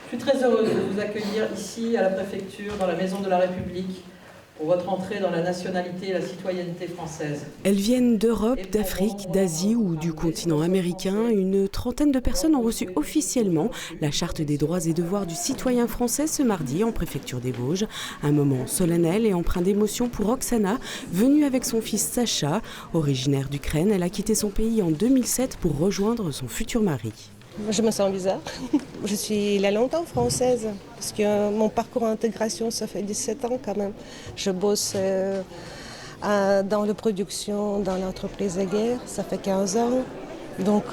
Je suis très heureuse de vous accueillir ici à la préfecture, dans la Maison de la République, pour votre entrée dans la nationalité et la citoyenneté française. Elles viennent d'Europe, d'Afrique, d'Asie ou du continent américain. Une trentaine de personnes ont reçu officiellement la Charte des droits et devoirs du citoyen français ce mardi en préfecture des Vosges. Un moment solennel et empreint d'émotion pour Oksana, venue avec son fils Sacha. Originaire d'Ukraine, elle a quitté son pays en 2007 pour rejoindre son futur mari. Je me sens bizarre. Je suis là longtemps française, parce que mon parcours d'intégration, ça fait 17 ans quand même. Je bosse dans la production, dans l'entreprise de guerre, ça fait 15 ans. Donc,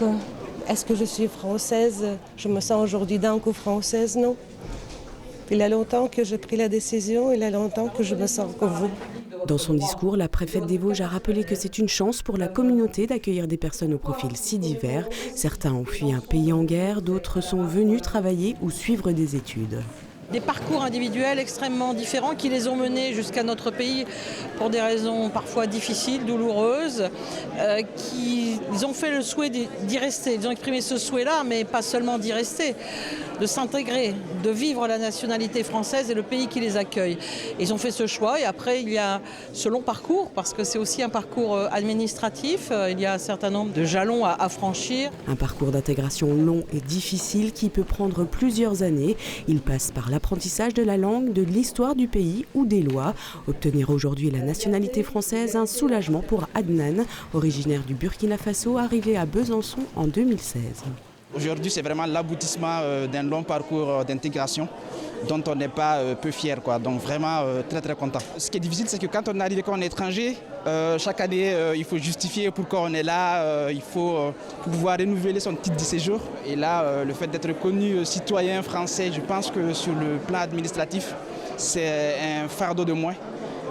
est-ce que je suis française? Je me sens aujourd'hui d'un coup française, non. Il y a longtemps que j'ai pris la décision, il y a longtemps que je me sens comme vous. Dans son discours, la préfète des Vosges a rappelé que c'est une chance pour la communauté d'accueillir des personnes au profil si divers. Certains ont fui un pays en guerre, d'autres sont venus travailler ou suivre des études. Des parcours individuels extrêmement différents qui les ont menés jusqu'à notre pays pour des raisons parfois difficiles, douloureuses, ils ont fait le souhait d'y rester. Ils ont exprimé ce souhait-là, mais pas seulement d'y rester, de s'intégrer, de vivre la nationalité française et le pays qui les accueille. Ils ont fait ce choix et après il y a ce long parcours, parce que c'est aussi un parcours administratif, il y a un certain nombre de jalons à franchir. Un parcours d'intégration long et difficile qui peut prendre plusieurs années. Il passe par l'apprentissage de la langue, de l'histoire du pays ou des lois. Obtenir aujourd'hui la nationalité française, un soulagement pour Adnan, originaire du Burkina Faso, arrivé à Besançon en 2016. Aujourd'hui, c'est vraiment l'aboutissement d'un long parcours d'intégration dont on n'est pas peu fier, quoi. Donc vraiment très très content. Ce qui est difficile, c'est que quand on arrive comme étranger, chaque année, il faut justifier pourquoi on est là, il faut pouvoir renouveler son titre de séjour. Et là, le fait d'être reconnu citoyen français, je pense que sur le plan administratif, c'est un fardeau de moins.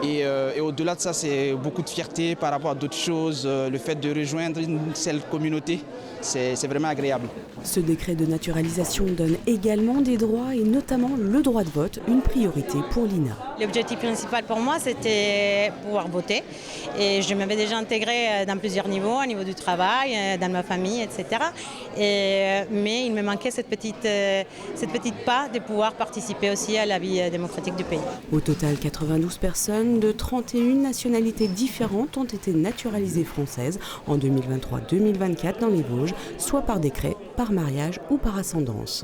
Et au-delà de ça, c'est beaucoup de fierté par rapport à d'autres choses. Le fait de rejoindre une seule communauté, c'est vraiment agréable. Ce décret de naturalisation donne également des droits et notamment le droit de vote, une priorité pour Lina. L'objectif principal pour moi, c'était pouvoir voter. Et je m'avais déjà intégrée dans plusieurs niveaux, au niveau du travail, dans ma famille, etc. Mais il me manquait cette petite pas de pouvoir participer aussi à la vie démocratique du pays. Au total, 92 personnes de 31 nationalités différentes ont été naturalisées françaises en 2023-2024 dans les Vosges, soit par décret, par mariage ou par ascendance.